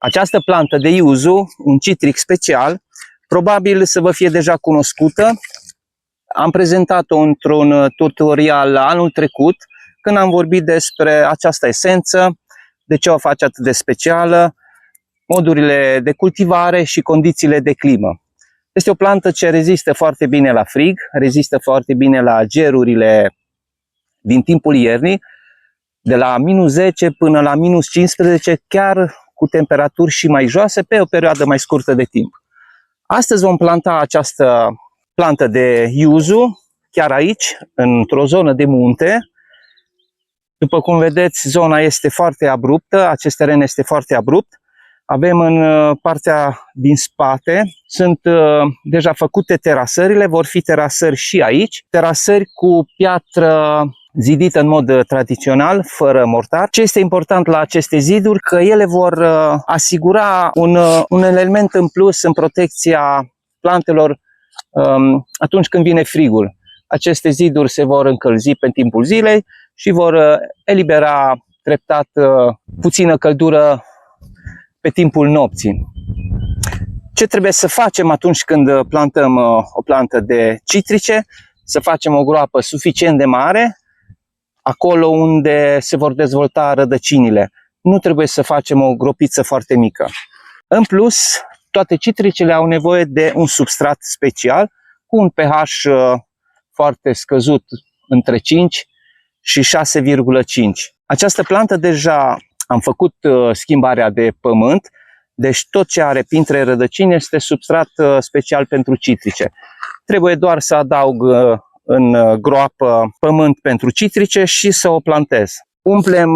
Această plantă de yuzu, un citric special, probabil să vă fie deja cunoscută. Am prezentat-o într-un tutorial anul trecut, când am vorbit despre această esență, de ce o face atât de specială, modurile de cultivare și condițiile de climă. Este o plantă ce rezistă foarte bine la frig, rezistă foarte bine la gerurile din timpul iernii, de la -10 până la -15, chiar cu temperaturi și mai joase pe o perioadă mai scurtă de timp. Astăzi vom planta această plantă de yuzu, chiar aici, într-o zonă de munte. După cum vedeți, zona este foarte abruptă, acest teren este foarte abrupt. Avem în partea din spate, sunt deja făcute terasările, vor fi terasări și aici. Terasări cu piatră zidită în mod tradițional, fără mortar. Ce este important la aceste ziduri? Că ele vor asigura un element în plus în protecția plantelor atunci când vine frigul. Aceste ziduri se vor încălzi pe timpul zilei și vor elibera treptat puțină căldură pe timpul nopții. Ce trebuie să facem atunci când plantăm o plantă de citrice? Să facem o groapă suficient de mare, acolo unde se vor dezvolta rădăcinile. Nu trebuie să facem o gropiță foarte mică. În plus, toate citricele au nevoie de un substrat special, cu un pH foarte scăzut, între 5 și 6,5. Această plantă deja am făcut schimbarea de pământ, deci tot ce are printre rădăcini este substrat special pentru citrice. Trebuie doar să adaug în groapă pământ pentru citrice și să o plantez. Umplem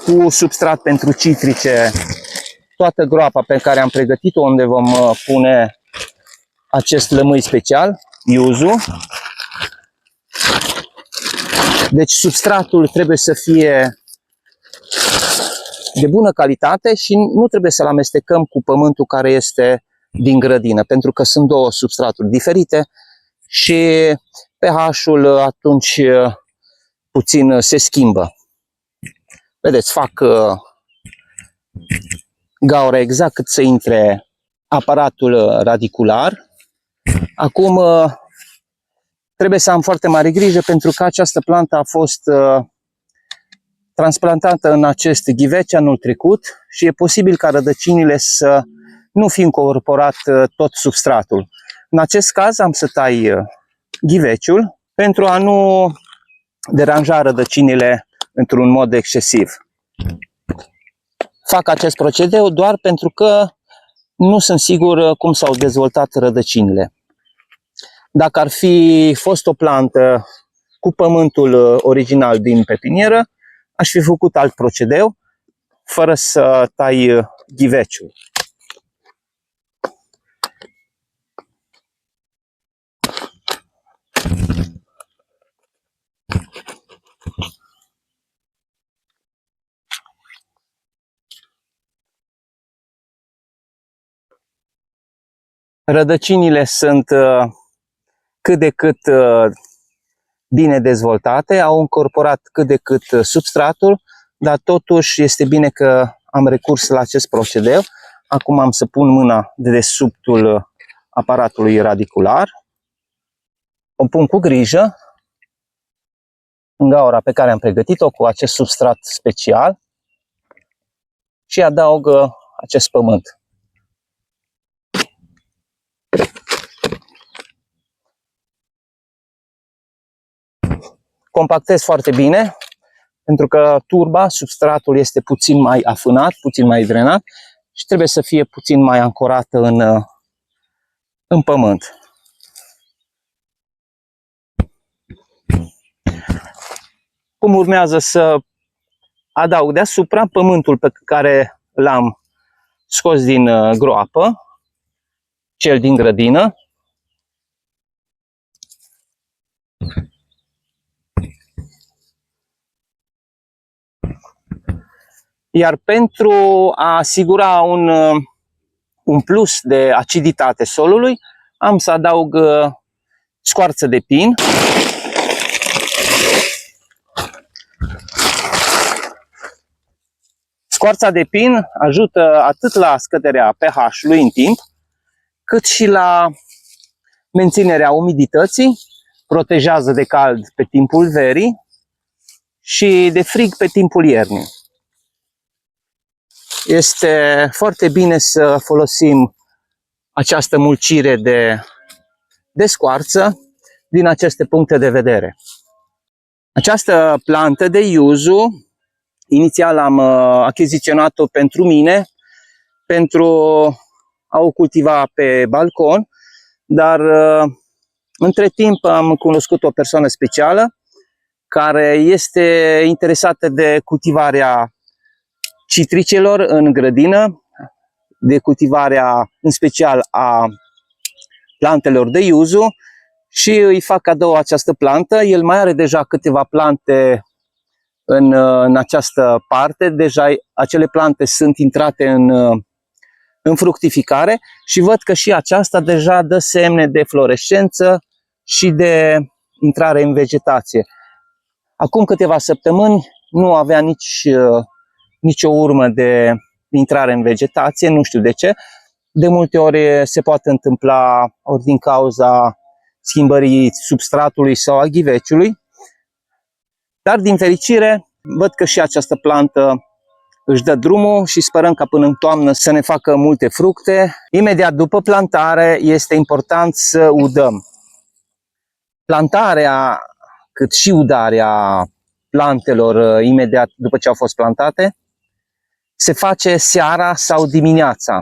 cu substrat pentru citrice toată groapa pe care am pregătit-o, unde vom pune acest lămâi special, yuzu. Deci substratul trebuie să fie de bună calitate și nu trebuie să-l amestecăm cu pământul care este din grădină, pentru că sunt două substraturi diferite și pH-ul atunci puțin se schimbă. Vedeți, fac gaură exact cât să intre aparatul radicular. Acum trebuie să am foarte mare grijă, pentru că această plantă a fost transplantată în acest ghivece anul trecut și e posibil ca rădăcinile să nu fi incorporat tot substratul. În acest caz am să tai ghiveciul pentru a nu deranja rădăcinile într-un mod excesiv. Fac acest procedeu doar pentru că nu sunt sigur cum s-au dezvoltat rădăcinile. Dacă ar fi fost o plantă cu pământul original din pepinieră, aș fi făcut alt procedeu, fără să tai ghiveciul. Rădăcinile sunt cât de cât bine dezvoltate, au incorporat cât de cât substratul, dar totuși este bine că am recurs la acest procedeu. Acum am să pun mâna de dedesubtul aparatului radicular, o pun cu grijă în gaura pe care am pregătit-o cu acest substrat special și adaug acest pământ. Compactez foarte bine, pentru că turba, substratul este puțin mai afânat, puțin mai drenat și trebuie să fie puțin mai ancorată în pământ. Cum urmează să adaug deasupra pământul pe care l-am scos din groapă, cel din grădină. Iar pentru a asigura un plus de aciditate solului, am să adaug scoarță de pin. Scoarța de pin ajută atât la scăderea pH-ului în timp, cât și la menținerea umidității, protejează de cald pe timpul verii și de frig pe timpul iernii. Este foarte bine să folosim această mulcire de scoarță din aceste puncte de vedere. Această plantă de yuzu, inițial am achiziționat-o pentru mine, pentru a o cultiva pe balcon, dar între timp am cunoscut o persoană specială care este interesată de cultivarea citricelor în grădină, de cultivarea în special a plantelor de yuzu și îi fac cadou această plantă. El mai are deja câteva plante în această parte, deja acele plante sunt intrate în fructificare și văd că și aceasta deja dă semne de florescență și de intrare în vegetație. Acum câteva săptămâni nu avea nicio urmă de intrare în vegetație, nu știu de ce. De multe ori se poate întâmpla ori din cauza schimbării substratului sau a ghiveciului, dar din fericire văd că și această plantă își dă drumul și sperăm ca până în toamnă să ne facă multe fructe. Imediat după plantare este important să udăm. Plantarea, cât și udarea plantelor imediat după ce au fost plantate, se face seara sau dimineața.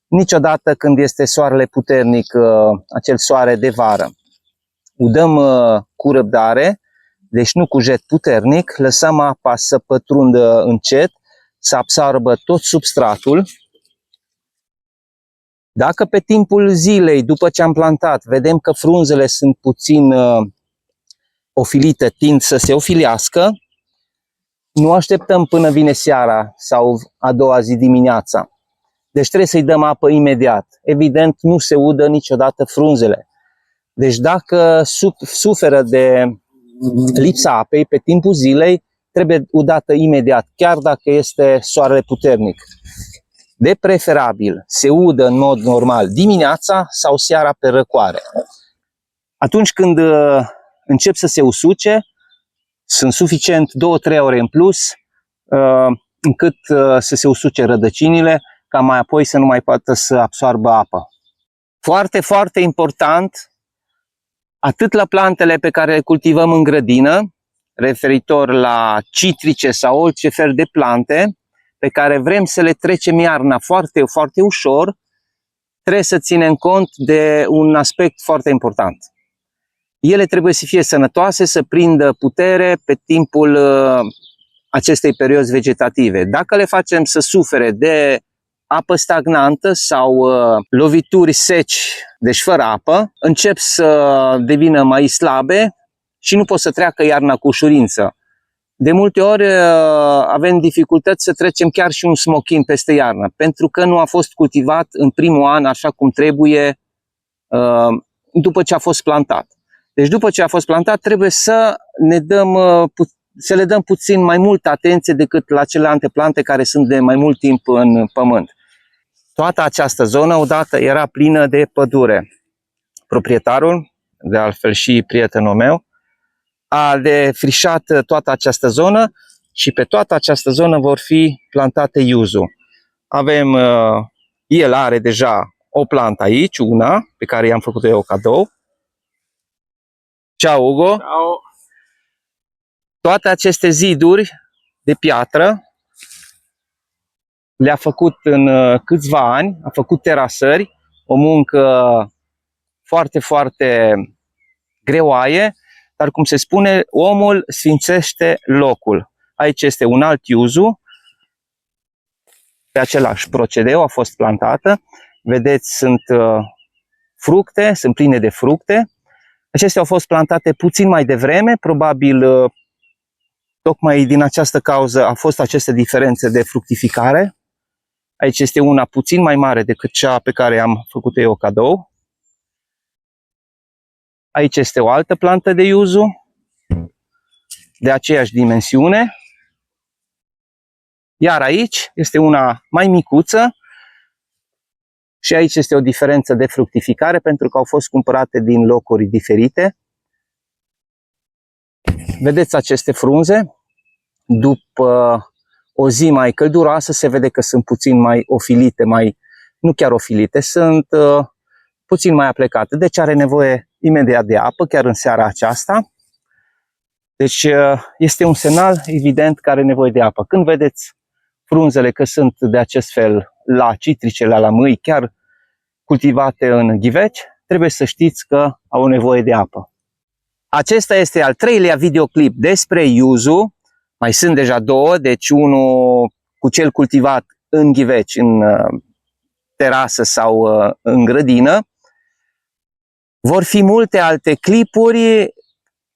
Niciodată când este soarele puternic, acel soare de vară. Udăm cu răbdare, deci nu cu jet puternic, lăsăm apa să pătrundă încet, să absorbă tot substratul. Dacă pe timpul zilei, după ce am plantat, vedem că frunzele sunt puțin ofilite, tind să se ofilească, nu așteptăm până vine seara sau a doua zi dimineața. Deci trebuie să-i dăm apă imediat. Evident, nu se udă niciodată frunzele. Deci dacă suferă de lipsa apei pe timpul zilei, trebuie udată imediat, chiar dacă este soarele puternic. De preferabil, se udă în mod normal dimineața sau seara pe răcoare. Atunci când încep să se usuce, sunt suficient 2-3 ore în plus, încât să se usuce rădăcinile, ca mai apoi să nu mai poată să absoarbă apă. Foarte, foarte important, atât la plantele pe care le cultivăm în grădină, referitor la citrice sau orice fel de plante, pe care vrem să le trecem iarna foarte, foarte ușor, trebuie să ținem cont de un aspect foarte important. Ele trebuie să fie sănătoase, să prindă putere pe timpul acestei periozi vegetative. Dacă le facem să sufere de apă stagnantă sau lovituri seci, deci fără apă, încep să devină mai slabe și nu pot să treacă iarna cu ușurință. De multe ori avem dificultăți să trecem chiar și un smochin peste iarnă, pentru că nu a fost cultivat în primul an așa cum trebuie după ce a fost plantat. Deci după ce a fost plantat trebuie să le dăm puțin mai multă atenție decât la celelalte plante care sunt de mai mult timp în pământ. Toată această zonă odată era plină de pădure. Proprietarul, de altfel și prietenul meu, a defrișat toată această zonă și pe toată această zonă vor fi plantate yuzu. El are deja o plantă aici, una, pe care i-am făcut eu cadou. Ciao, Ugo! Ciao. Toate aceste ziduri de piatră le-a făcut în câțiva ani, a făcut terasări, o muncă foarte, foarte greoaie, dar cum se spune, omul sfințește locul. Aici este un alt yuzu, pe același procedeu a fost plantată. Vedeți, sunt fructe, sunt pline de fructe. Acestea au fost plantate puțin mai devreme, probabil tocmai din această cauză au fost aceste diferențe de fructificare. Aici este una puțin mai mare decât cea pe care am făcut eu cadou. Aici este o altă plantă de yuzu, de aceeași dimensiune. Iar aici este una mai micuță și aici este o diferență de fructificare pentru că au fost cumpărate din locuri diferite. Vedeți aceste frunze? După o zi mai călduroasă se vede că sunt puțin mai ofilite, nu chiar ofilite, sunt puțin mai aplecate. Deci are nevoie imediat de apă, chiar în seara aceasta. Deci este un semnal evident că are nevoie de apă. Când vedeți frunzele că sunt de acest fel la citricele, la mâi, chiar cultivate în ghiveci, trebuie să știți că au nevoie de apă. Acesta este al treilea videoclip despre yuzu. Mai sunt deja două, deci unul cu cel cultivat în ghiveci, în terasă sau în grădină. Vor fi multe alte clipuri.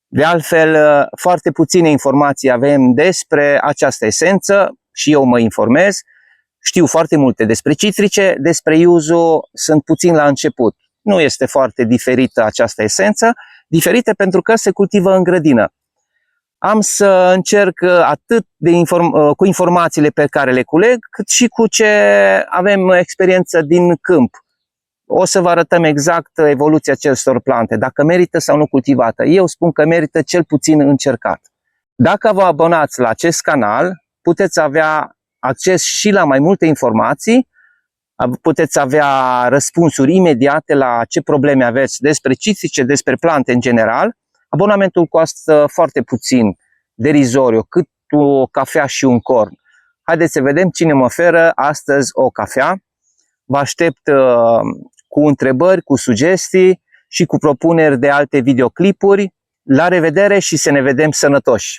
De altfel, foarte puține informații avem despre această esență și eu mă informez. Știu foarte multe despre citrice, despre yuzu sunt puțin la început. Nu este foarte diferită această esență, diferită pentru că se cultivă în grădină. Am să încerc atât cu informațiile pe care le culeg, cât și cu ce avem experiență din câmp. O să vă arătăm exact evoluția acestor plante, dacă merită sau nu cultivată. Eu spun că merită cel puțin încercat. Dacă vă abonați la acest canal, puteți avea acces și la mai multe informații, puteți avea răspunsuri imediate la ce probleme aveți despre citrice, despre plante în general. Abonamentul costă foarte puțin, derizoriu, cât o cafea și un corn. Haideți să vedem cine mă oferă astăzi o cafea. Vă aștept cu întrebări, cu sugestii și cu propuneri de alte videoclipuri. La revedere și să ne vedem sănătoși!